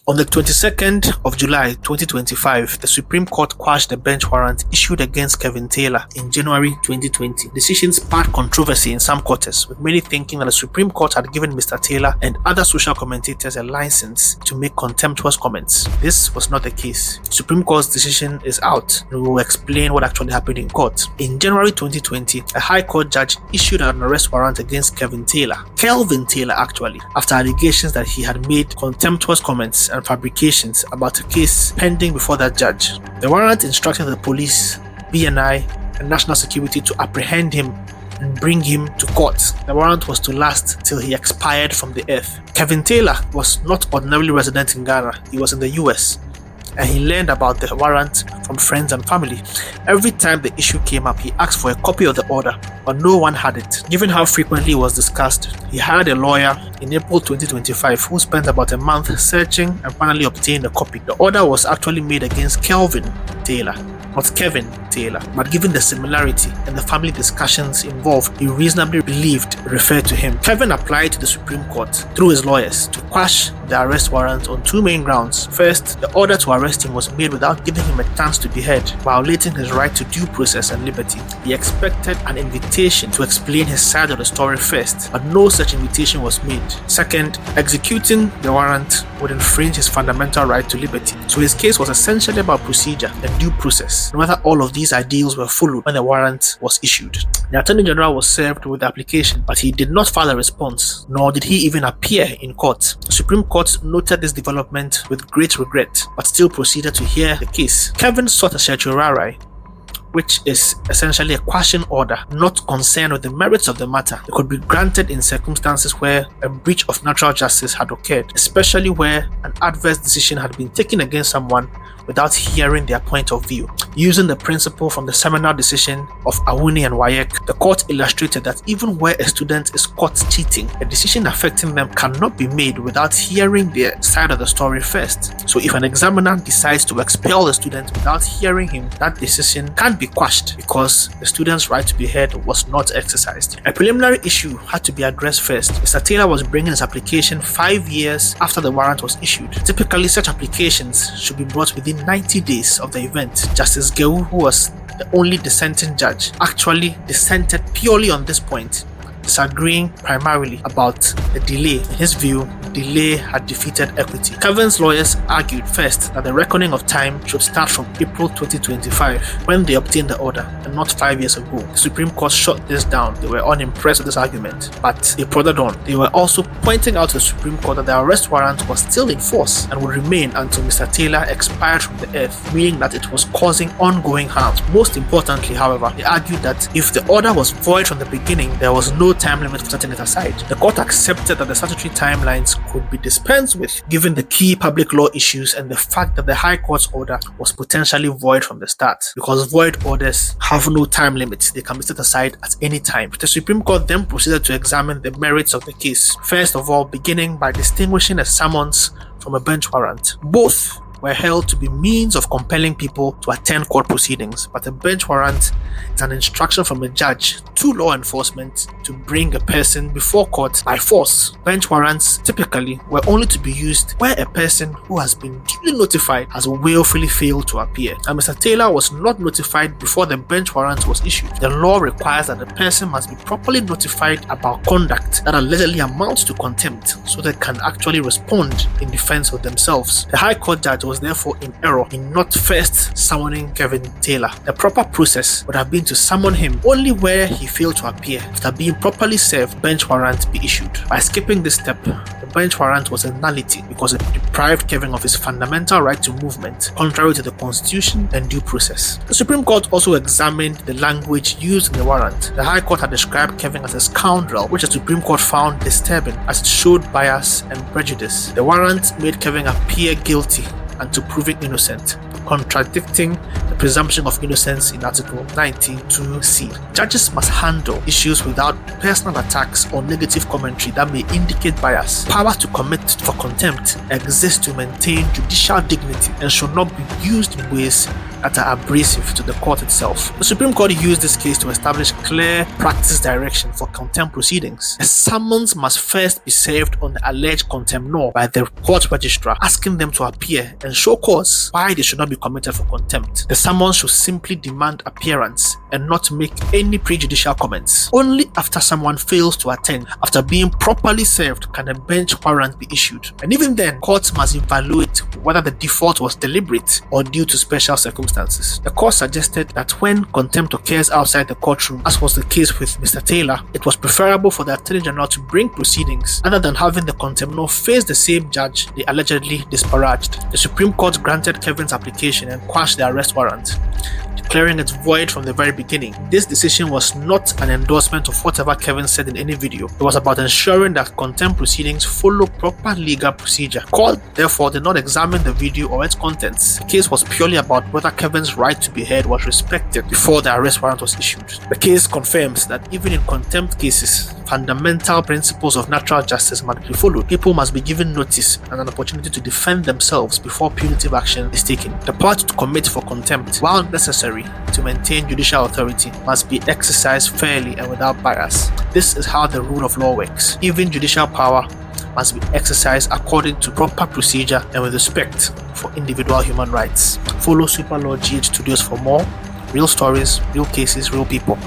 On the 22nd of July 2025, the Supreme Court quashed the bench warrant issued against Kevin Taylor in January 2020. The decision sparked controversy in some quarters, with many thinking that the Supreme Court had given Mr. Taylor and other social commentators a license to make contemptuous comments. This was not the case. The Supreme Court's decision is out, and we will explain what actually happened in court. In January 2020, a High Court judge issued an arrest warrant against Kelvin Taylor, actually, after allegations that he had made contemptuous comments and fabrications about a case pending before that judge. The warrant instructed the police, BNI, and National Security to apprehend him and bring him to court. The warrant was to last till he expired from the earth. Kevin Taylor was not ordinarily resident in Ghana. He was in the US, and he learned about the warrant from friends and family. Every time the issue came up, he asked for a copy of the order, but no one had it. Given how frequently it was discussed, he hired a lawyer in April 2025 who spent about a month searching and finally obtained a copy. The order was actually made against Kelvin Taylor, not Kevin Taylor, but given the similarity and the family discussions involved, he reasonably believed referred to him. Kevin applied to the Supreme Court through his lawyers to quash the arrest warrant on two main grounds. First, the order to arrest him was made without giving him a chance to be heard, violating his right to due process and liberty. He expected an invitation to explain his side of the story first, but no such invitation was made. Second, executing the warrant would infringe his fundamental right to liberty. So his case was essentially about procedure and due process, no matter all of these ideals were followed when the warrant was issued. The Attorney General was served with the application, but he did not file a response, nor did he even appear in court. The Supreme Court noted this development with great regret, but still proceeded to hear the case. Kevin sought a Certiorari, which is essentially a quashing order, not concerned with the merits of the matter. It could be granted in circumstances where a breach of natural justice had occurred, especially where an adverse decision had been taken against someone without hearing their point of view. Using the principle from the seminal decision of Awuni and Wayek, the court illustrated that even where a student is caught cheating, a decision affecting them cannot be made without hearing their side of the story first. So if an examiner decides to expel the student without hearing him, that decision can't be quashed because the student's right to be heard was not exercised. A preliminary issue had to be addressed first. Mr. Taylor was bringing his application 5 years after the warrant was issued. Typically, such applications should be brought within 90 days of the event. Justice Gewu, who was the only dissenting judge, actually dissented purely on this point, disagreeing primarily about the delay. In his view, delay had defeated equity. Kevin's lawyers argued first that the reckoning of time should start from April 2025, when they obtained the order, and not 5 years ago. The Supreme Court shut this down. They were unimpressed with this argument, but they prodded on. They were also pointing out to the Supreme Court that the arrest warrant was still in force and would remain until Mr. Taylor expired from the earth, meaning that it was causing ongoing harm. Most importantly, however, they argued that if the order was void from the beginning, there was no time limit for setting it aside. The court accepted that the statutory timelines could be dispensed with given the key public law issues and the fact that the High Court's order was potentially void from the start, because void orders have no time limits. They can be set aside at any time. The Supreme Court then proceeded to examine the merits of the case, first of all beginning by distinguishing a summons from a bench warrant. Both were held to be means of compelling people to attend court proceedings, but a bench warrant is an instruction from a judge to law enforcement to bring a person before court by force. Bench warrants typically were only to be used where a person who has been duly notified has willfully failed to appear, and Mr. Taylor was not notified before the bench warrant was issued. The law requires that the person must be properly notified about conduct that allegedly amounts to contempt, so they can actually respond in defense of themselves. The High Court judge was therefore in error in not first summoning Kevin Taylor. The proper process would have been to summon him only where he failed to appear. After being properly served, bench warrant be issued. By skipping this step, the bench warrant was a nullity because it deprived Kevin of his fundamental right to movement, contrary to the Constitution and due process. The Supreme Court also examined the language used in the warrant. The High Court had described Kevin as a scoundrel, which the Supreme Court found disturbing as it showed bias and prejudice. The warrant made Kevin appear guilty and to proving innocent, contradicting the presumption of innocence in Article 19(2)(c). Judges must handle issues without personal attacks or negative commentary that may indicate bias. Power to commit for contempt exists to maintain judicial dignity and should not be used in ways that are abrasive to the court itself. The Supreme Court used this case to establish clear practice direction for contempt proceedings. A summons must first be served on the alleged contemnor by the court registrar, asking them to appear and show cause why they should not be committed for contempt. The summons should simply demand appearance and not make any prejudicial comments. Only after someone fails to attend, after being properly served, can a bench warrant be issued. And even then, courts must evaluate whether the default was deliberate or due to special circumstances. The court suggested that when contempt occurs outside the courtroom, as was the case with Mr. Taylor, it was preferable for the Attorney General to bring proceedings rather than having the contemnor face the same judge they allegedly disparaged. The Supreme Court granted Kevin's application and quashed the arrest warrant, declaring it void from the very beginning. This decision was not an endorsement of whatever Kevin said in any video. It was about ensuring that contempt proceedings follow proper legal procedure. Court, therefore, did not examine the video or its contents. The case was purely about whether Kevin's right to be heard was respected before the arrest warrant was issued. The case confirms that even in contempt cases, fundamental principles of natural justice must be followed. People must be given notice and an opportunity to defend themselves before punitive action is taken. The power to commit for contempt, while necessary to maintain judicial authority, must be exercised fairly and without bias. This is how the rule of law works. Even judicial power must be exercised according to proper procedure and with respect for individual human rights. Follow Super Law GH Studios for more real stories, real cases, real people.